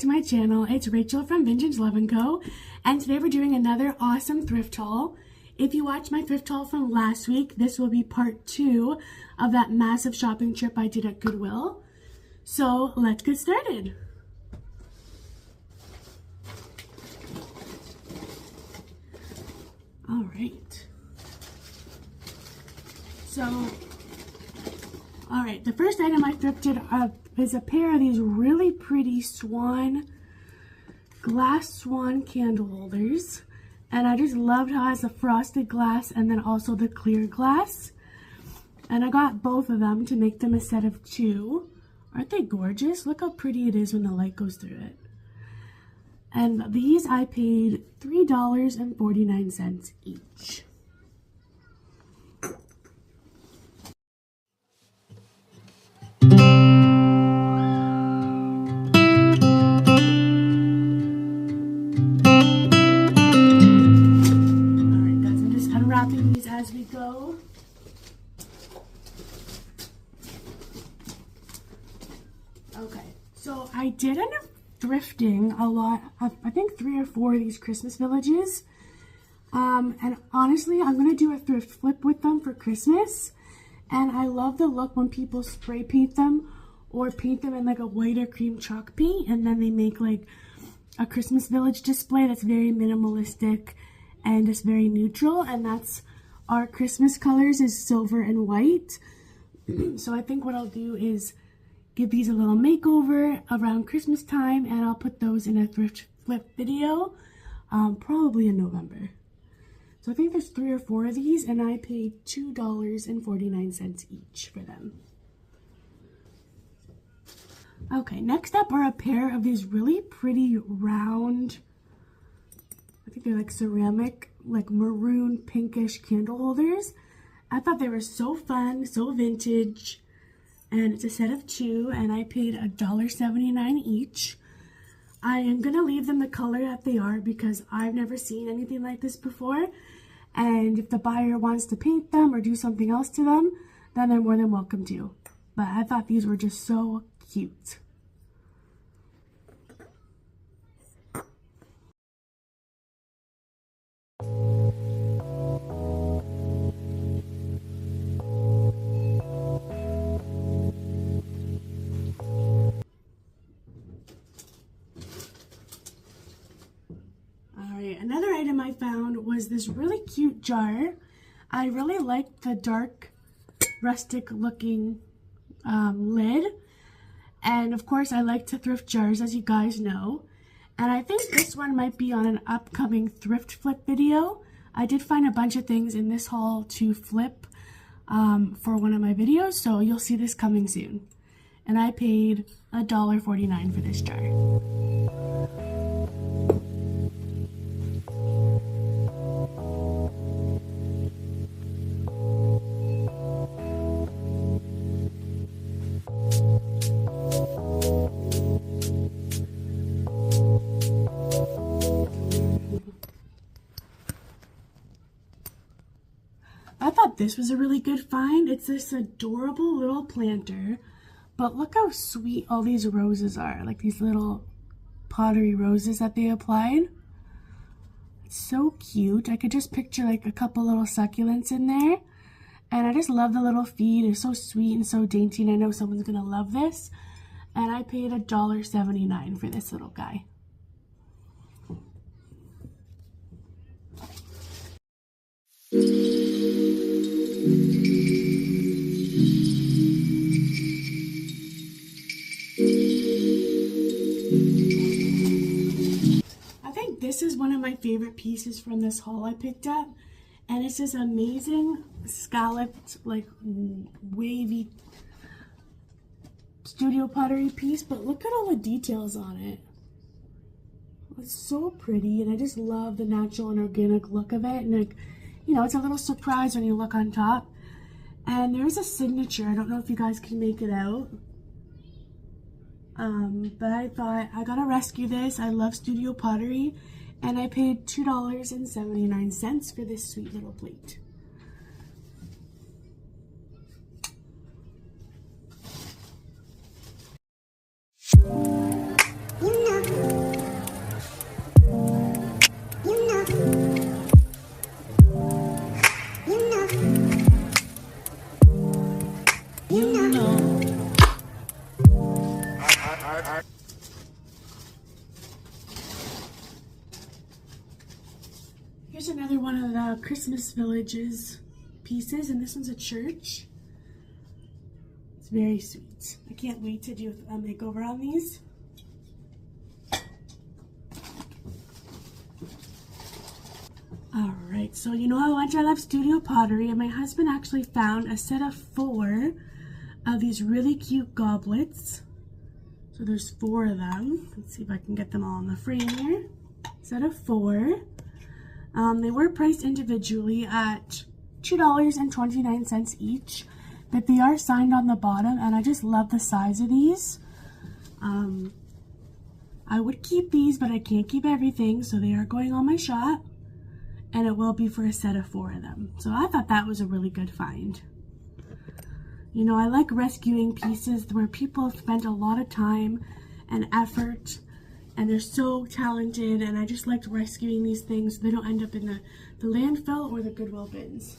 to my channel. It's Rachel from Vintage Love & Co. And today we're doing another awesome thrift haul. If you watched my thrift haul from last week, this will be part 2 of that massive shopping trip I did at Goodwill. So let's get started. All right. All right, the first item I thrifted up is a pair of these really pretty glass swan candle holders. And I just loved how it has the frosted glass and then also the clear glass. And I got both of them to make them a set of 2. Aren't they gorgeous? Look how pretty it is when the light goes through it. And these I paid $3.49 each. As we go. Okay, so I did end up thrifting a lot of, I think 3 or 4 of these Christmas villages. And honestly, I'm going to do a thrift flip with them for Christmas. And I love the look when people spray paint them or paint them in like a white or cream chalk paint. And then they make like a Christmas village display that's very minimalistic and just very neutral. And that's our Christmas colors is silver and white. So I think what I'll do is give these a little makeover around Christmas time, and I'll put those in a thrift flip video, probably in November. So I think there's 3 or 4 of these, and I paid $2.49 each for them. Okay, next up are a pair of these really pretty round, I think they're like ceramic, like maroon pinkish candle holders. I thought they were so fun, so vintage, and it's a set of 2, and I paid $1.79 each. I am gonna leave them the color that they are because I've never seen anything like this before, and if the buyer wants to paint them or do something else to them, then they're more than welcome to. But I thought these were just so cute. Another item I found was this really cute jar. I really liked the dark rustic looking lid, and of course I like to thrift jars, as you guys know, and I think this one might be on an upcoming thrift flip video. I did find a bunch of things in this haul to flip for one of my videos, so you'll see this coming soon. And I paid $1.49 for this jar. I thought this was a really good find. It's this adorable little planter, but look how sweet all these roses are, like these little pottery roses that they applied. It's so cute. I could just picture like a couple little succulents in there, and I just love the little feet. It's so sweet and so dainty, and I know someone's gonna love this. And I paid $1.79 for this little guy. This is one of my favorite pieces from this haul I picked up, and it's this amazing scalloped, like wavy studio pottery piece, but look at all the details on it. It's so pretty, and I just love the natural and organic look of it, and like, you know, it's a little surprise when you look on top. And there's a signature. I don't know if you guys can make it out. But I thought I gotta rescue this. I love studio pottery, and I paid $2.79 for this sweet little plate. Christmas Villages pieces, and this one's a church. It's very sweet. I can't wait to do a makeover on these. Alright, so you know how much I love studio pottery, and my husband actually found a set of 4 of these really cute goblets. So there's 4 of them. Let's see if I can get them all in the frame here. Set of 4. They were priced individually at $2.29 each, but they are signed on the bottom, and I just love the size of these. I would keep these, but I can't keep everything, so they are going on my shop, and it will be for a set of 4 of them. So I thought that was a really good find. You know, I like rescuing pieces where people have spent a lot of time and effort, and they're so talented, and I just like rescuing these things so they don't end up in the landfill or the Goodwill bins.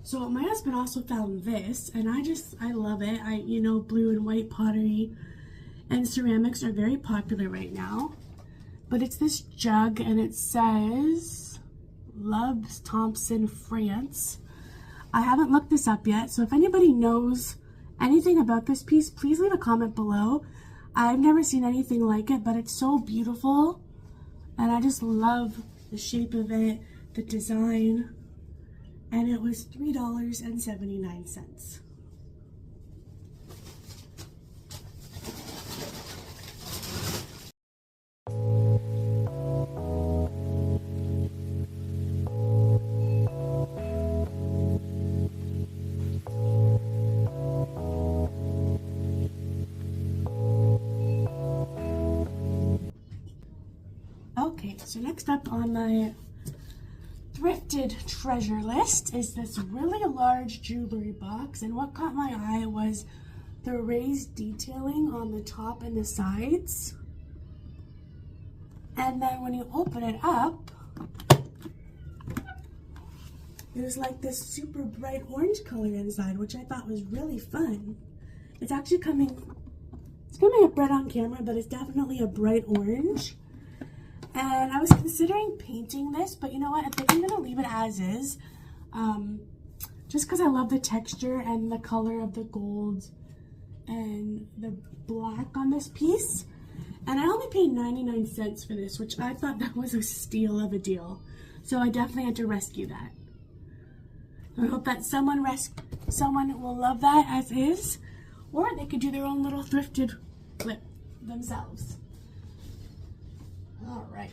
So my husband also found this, and I love it. You know, blue and white pottery and ceramics are very popular right now. But it's this jug, and it says Loves Thompson, France. I haven't looked this up yet, so if anybody knows anything about this piece, please leave a comment below. I've never seen anything like it, but it's so beautiful, and I just love the shape of it, the design. And it was $3.79. Okay, so next up on my thrifted treasure list is this really large jewelry box, and what caught my eye was the raised detailing on the top and the sides. And then when you open it up, there's like this super bright orange color inside, which I thought was really fun. It's actually it's gonna be a bright on camera, but it's definitely a bright orange. And I was considering painting this, but you know what? I think I'm going to leave it as is. Just because I love the texture and the color of the gold and the black on this piece. And I only paid 99 cents for this, which I thought that was a steal of a deal. So I definitely had to rescue that. I hope that someone will love that as is, or they could do their own little thrifted flip themselves. All right,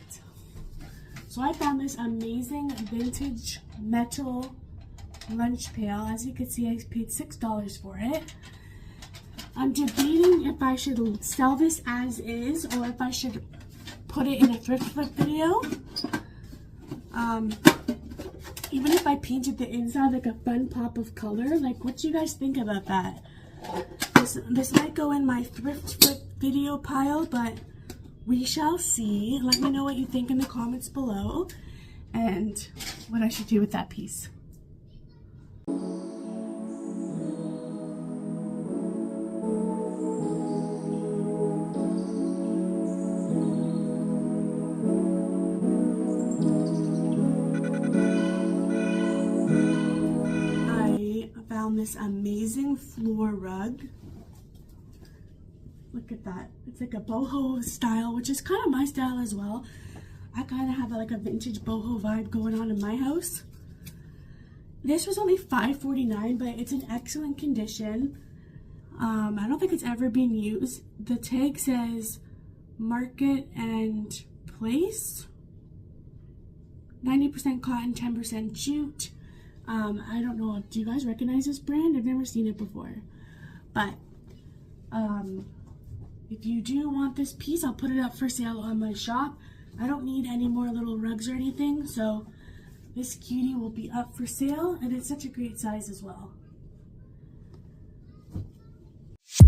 so I found this amazing vintage metal lunch pail. As you can see, I paid $6 for it. I'm debating if I should sell this as is or if I should put it in a thrift flip video. Even if I painted the inside like a fun pop of color, like what do you guys think about that? This might go in my thrift flip video pile, but we shall see. Let me know what you think in the comments below and what I should do with that piece. I found this amazing floor rug. Look at that. It's like a boho style, which is kind of my style as well. I kind of have like a vintage boho vibe going on in my house. This was only $5.49, but it's in excellent condition. I don't think it's ever been used. The tag says market and place. 90% cotton, 10% jute. I don't know. Do you guys recognize this brand? I've never seen it before. But if you do want this piece, I'll put it up for sale on my shop. I don't need any more little rugs or anything, so this cutie will be up for sale, and it's such a great size as well. Next,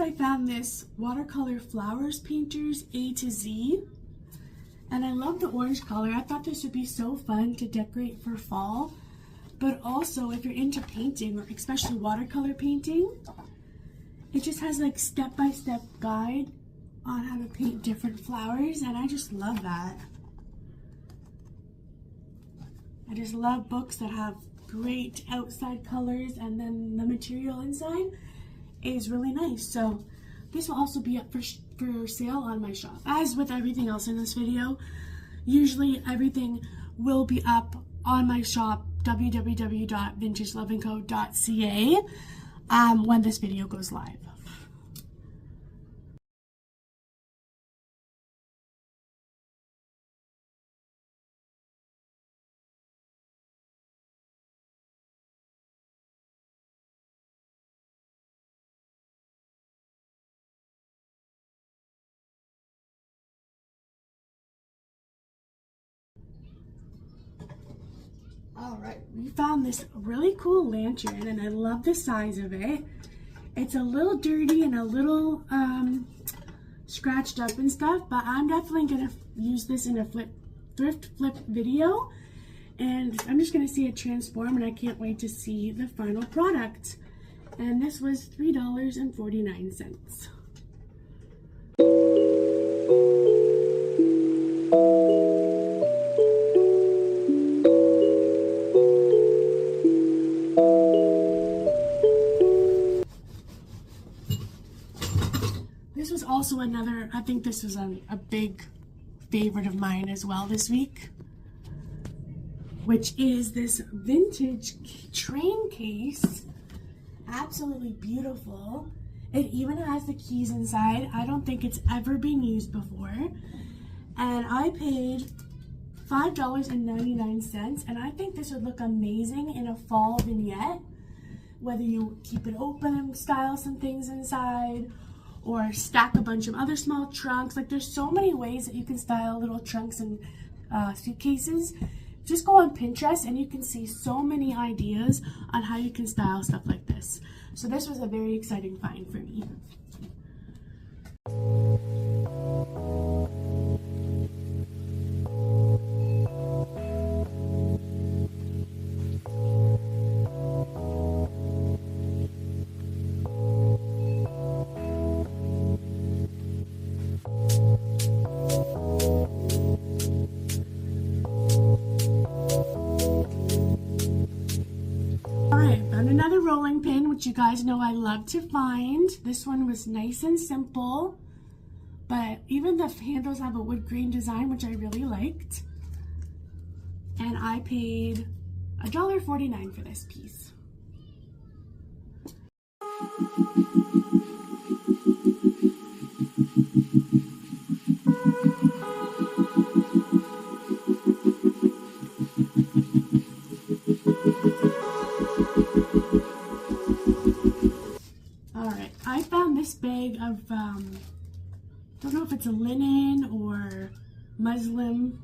I found this watercolor flowers painters A to Z, and I love the orange color. I thought this would be so fun to decorate for fall, but also if you're into painting, or especially watercolor painting, it just has like step-by-step guide on how to paint different flowers, and I just love that. I just love books that have great outside colors and then the material inside is really nice. So this will also be up for sale on my shop. As with everything else in this video, usually everything will be up on my shop, www.vintageloveandco.ca, when this video goes live. All right, we found this really cool lantern, and I love the size of it. It's a little dirty and a little scratched up and stuff, but I'm definitely gonna use this in a thrift flip video, and I'm just gonna see it transform, and I can't wait to see the final product. And this was $3.49. This was also another, I think this was a big favorite of mine as well this week, which is this vintage train case. Absolutely beautiful. It even has the keys inside. I don't think it's ever been used before. And I paid $5.99, and I think this would look amazing in a fall vignette, whether you keep it open and style some things inside, or stack a bunch of other small trunks. Like, there's so many ways that you can style little trunks and suitcases. Just go on Pinterest and you can see so many ideas on how you can style stuff like this. So this was a very exciting find for me. Another rolling pin, which you guys know I love to find. This one was nice and simple, but even the handles have a wood grain design, which I really liked. And I paid $1.49 for this piece. I found this bag of, don't know if it's a linen or muslin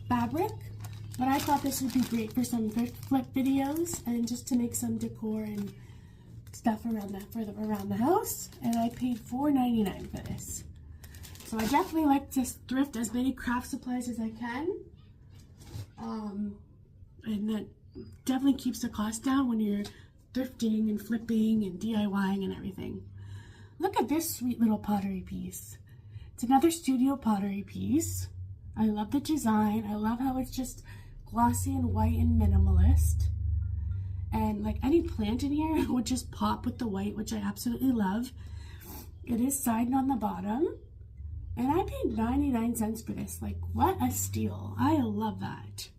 fabric, but I thought this would be great for some thrift flip videos and just to make some decor and stuff around the house. And I paid $4.99 for this. So I definitely like to thrift as many craft supplies as I can, and that definitely keeps the cost down when you're thrifting and flipping and DIYing and everything. Look at this sweet little pottery piece. It's another studio pottery piece. I love the design. I love how it's just glossy and white and minimalist. And like any plant in here would just pop with the white, which I absolutely love. It is sided on the bottom. And I paid 99 cents for this. Like, what a steal. I love that.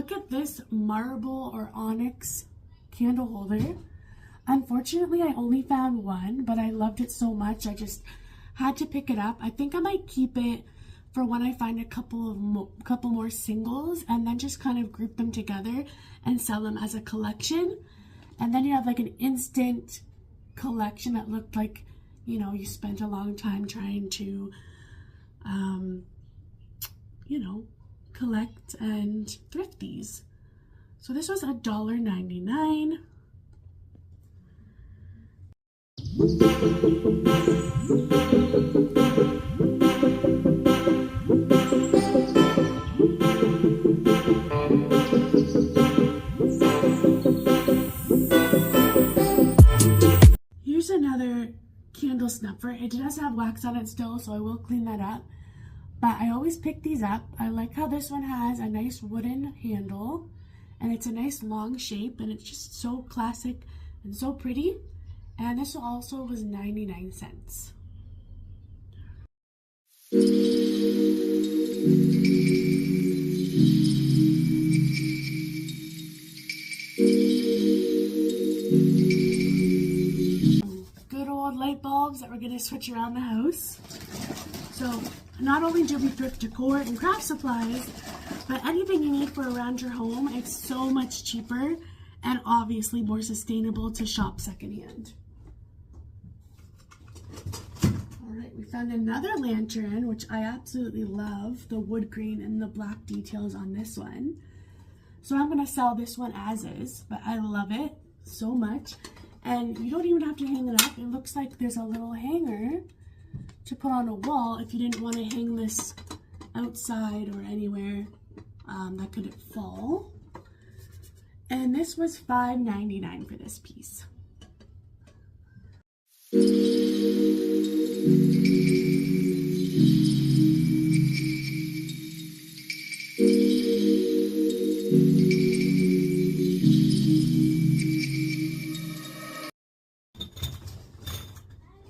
look at this marble or onyx candle holder. Unfortunately, I only found one, but I loved it so much I just had to pick it up. I think I might keep it for when I find a couple more singles, and then just kind of group them together and sell them as a collection. And then you have like an instant collection that looked like, you know, you spent a long time trying to, you know, collect and thrift these. So this was $1.99. Here's another candle snuffer. It does have wax on it still, so I will clean that up. But I always pick these up. I like how this one has a nice wooden handle, and it's a nice long shape, and it's just so classic and so pretty. And this also was 99 cents. Good old light bulbs that we're going to switch around the house. So not only do we thrift decor and craft supplies, but anything you need for around your home, it's so much cheaper and obviously more sustainable to shop secondhand. Alright, we found another lantern, which I absolutely love, the wood grain and the black details on this one. So I'm going to sell this one as is, but I love it so much. And you don't even have to hang it up. It looks like there's a little hanger to put on a wall if you didn't want to hang this outside or anywhere that could fall. And this was $5.99 for this piece.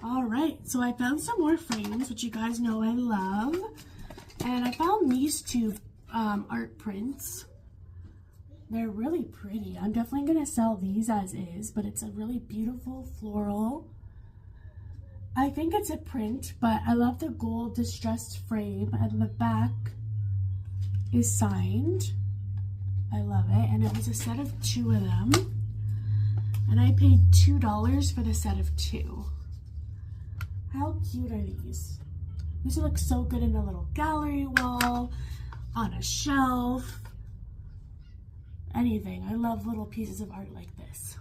Alright, so I found some more frames, which you guys know I love. And I found these two art prints. They're really pretty. I'm definitely going to sell these as is, but it's a really beautiful floral. I think it's a print, but I love the gold distressed frame, and the back is signed. I love it, and it was a set of 2 of them, and I paid $2 for the set of 2. How cute are these? These look so good in a little gallery wall, on a shelf, anything. I love little pieces of art like this.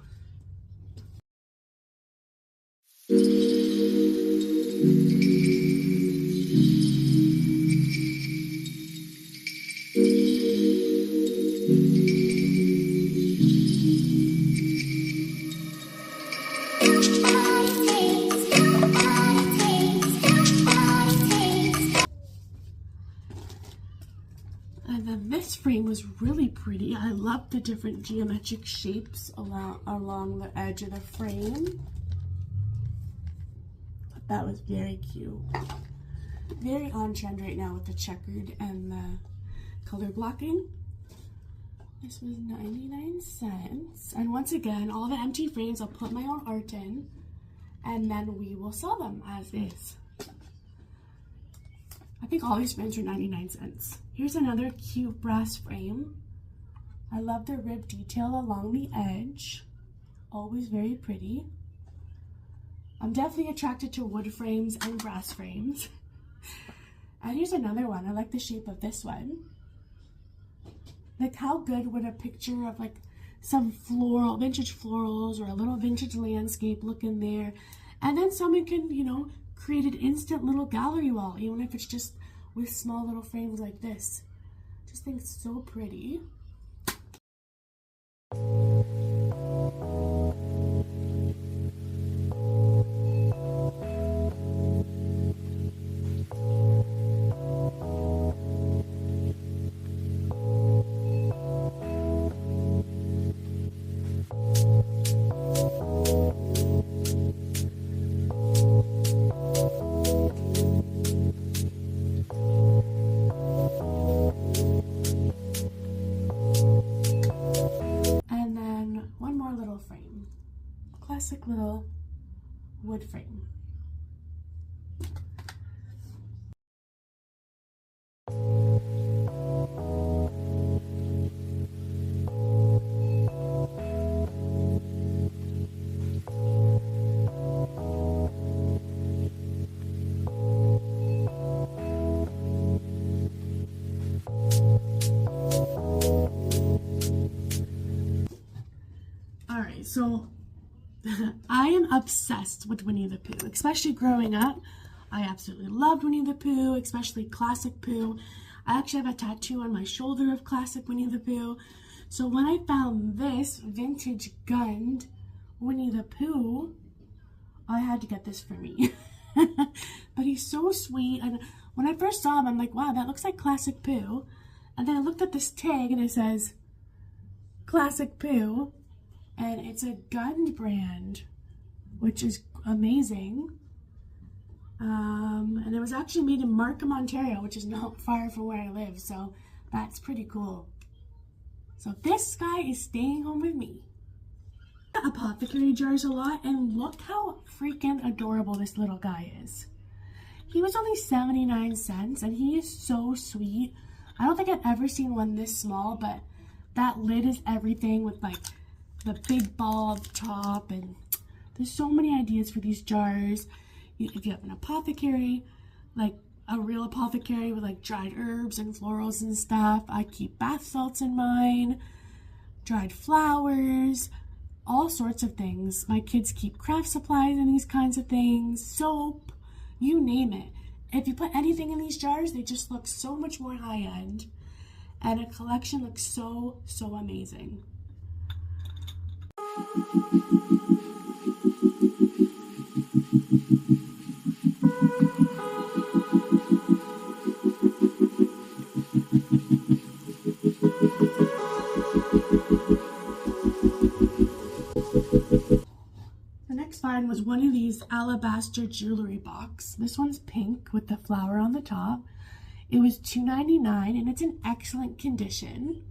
And then this frame was really pretty. I love the different geometric shapes along the edge of the frame. That was very cute. Very on trend right now with the checkered and the color blocking. This was 99 cents. And once again, all the empty frames I'll put my own art in, and then we will sell them as is. I think all these frames are 99 cents. Here's another cute brass frame. I love the rib detail along the edge. Always very pretty. I'm definitely attracted to wood frames and brass frames. And here's another one. I like the shape of this one. Like, how good would a picture of like some vintage florals or a little vintage landscape look in there? And then someone can, you know, create an instant little gallery wall, even if it's just with small little frames like this. Just think it's so pretty. classic little wood frame. Alright, so I am obsessed with Winnie the Pooh, especially growing up. I absolutely loved Winnie the Pooh, especially classic Pooh. I actually have a tattoo on my shoulder of classic Winnie the Pooh. So when I found this vintage gunned Winnie the Pooh, I had to get this for me. But he's so sweet, and when I first saw him, I'm like, wow, that looks like classic Pooh. And then I looked at this tag and it says classic Pooh, and it's a gunned brand, which is amazing. And it was actually made in Markham, Ontario, which is not far from where I live, so that's pretty cool. So this guy is staying home with me. Apothecary jars a lot, and look how freaking adorable this little guy is. He was only 79 cents, and he is so sweet. I don't think I've ever seen one this small, but that lid is everything with like the big ball at the top, and there's so many ideas for these jars. If you have an apothecary, like a real apothecary with like dried herbs and florals and stuff. I keep bath salts in mine, dried flowers, all sorts of things. My kids keep craft supplies and these kinds of things, soap, you name it. If you put anything in these jars, they just look so much more high-end, and a collection looks so, so amazing. The next find was one of these alabaster jewelry box. This one's pink with the flower on the top. It was $2.99 and it's in excellent condition.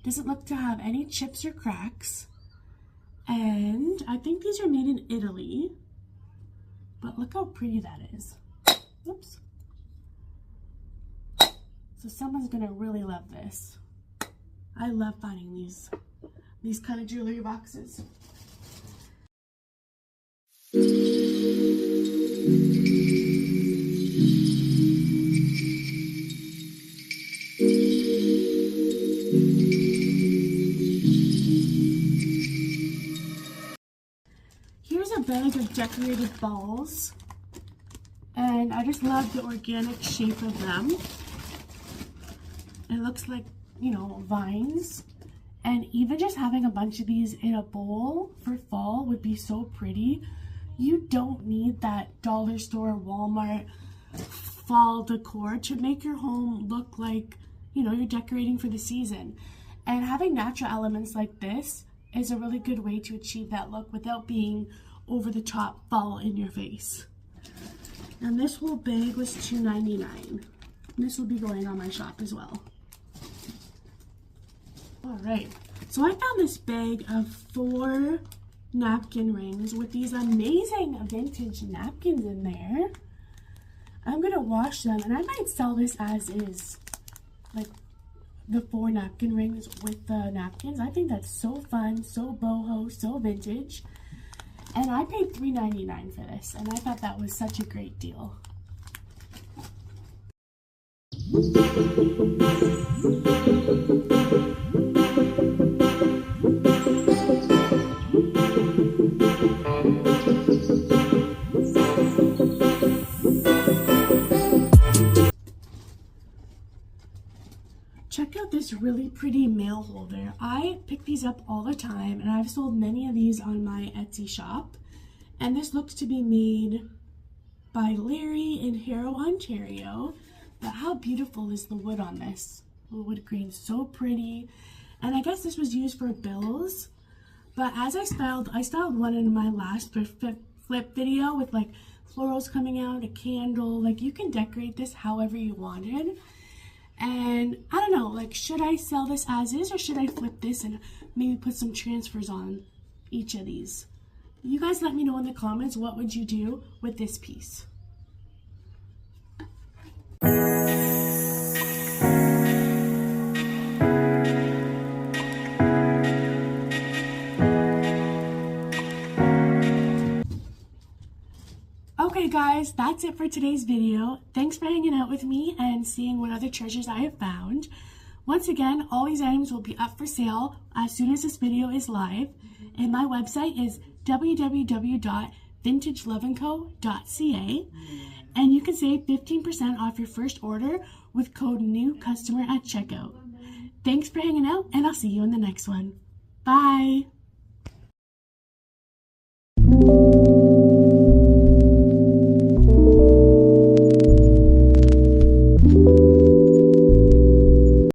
Doesn't look to have any chips or cracks. And I think these are made in Italy. But look how pretty that is. Oops. So someone's gonna really love this. I love finding these kind of jewelry boxes. Here's a bag of decorated balls, and I just love the organic shape of them. It looks like, you know, vines, and even just having a bunch of these in a bowl for fall would be so pretty. You don't need that dollar store, Walmart fall decor to make your home look like, you know, you're decorating for the season. And having natural elements like this is a really good way to achieve that look without being over the top fall in your face. And this whole bag was $2.99. This will be going on my shop as well. Alright, so I found this bag of 4 napkin rings with these amazing vintage napkins in there. I'm gonna wash them, and I might sell this as is, like the 4 napkin rings with the napkins. I think that's so fun, so boho, so vintage. And I paid $3.99 for this, and I thought that was such a great deal. Check out this really pretty mail holder. I pick these up all the time, and I've sold many of these on my Etsy shop. And this looks to be made by Larry in Harrow, Ontario. But how beautiful is the wood on this? The wood grain, so pretty. And I guess this was used for bills. But as I styled one in my last thrift flip video with like florals coming out, a candle. Like, you can decorate this however you wanted. And I don't know, like, should I sell this as is, or should I flip this and maybe put some transfers on each of these? You guys let me know in the comments, what would you do with this piece? Okay guys, that's it for today's video. Thanks for hanging out with me and seeing what other treasures I have found. Once again, all these items will be up for sale as soon as this video is live, and my website is www.vintageloveandco.ca, and you can save 15% off your first order with code NEWCUSTOMER at checkout. Thanks for hanging out, and I'll see you in the next one. Bye!